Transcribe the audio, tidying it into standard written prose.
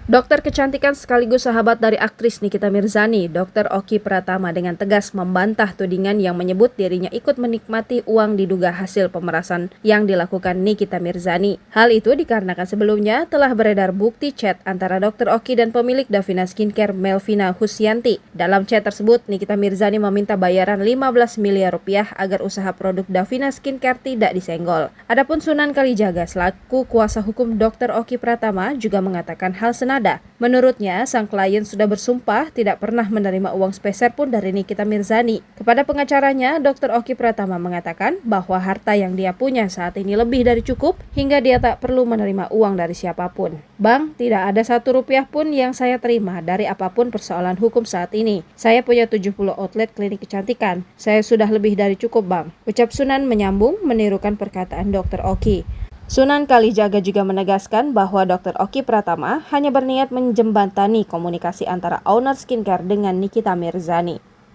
Dokter kecantikan sekaligus sahabat dari aktris Nikita Mirzani, Dr. Oki Pratama dengan tegas membantah tudingan yang menyebut dirinya ikut menikmati uang diduga hasil pemerasan yang dilakukan Nikita Mirzani. Hal itu dikarenakan sebelumnya telah beredar bukti chat antara Dr. Oki dan pemilik Davina Skincare Melvina Husyanti. Dalam chat tersebut, Nikita Mirzani meminta bayaran 15 miliar rupiah agar usaha produk Davina Skincare tidak disenggol. Adapun Sunan Kalijaga selaku kuasa hukum Dr. Oki Pratama juga mengatakan hal senada. Menurutnya, sang klien sudah bersumpah tidak pernah menerima uang sepeser pun dari Nikita Mirzani. Kepada pengacaranya, Dr. Oki Pratama mengatakan bahwa harta yang dia punya saat ini lebih dari cukup hingga dia tak perlu menerima uang dari siapapun. Bang, tidak ada 1 rupiah pun yang saya terima dari apapun persoalan hukum saat ini. Saya punya 70 outlet klinik kecantikan. Saya sudah lebih dari cukup, Bang. Ucap Sunan menyambung menirukan perkataan Dr. Oki. Sunan Kalijaga juga menegaskan bahwa Dr. Oki Pratama hanya berniat menjembatani komunikasi antara owner skincare dengan Nikita Mirzani.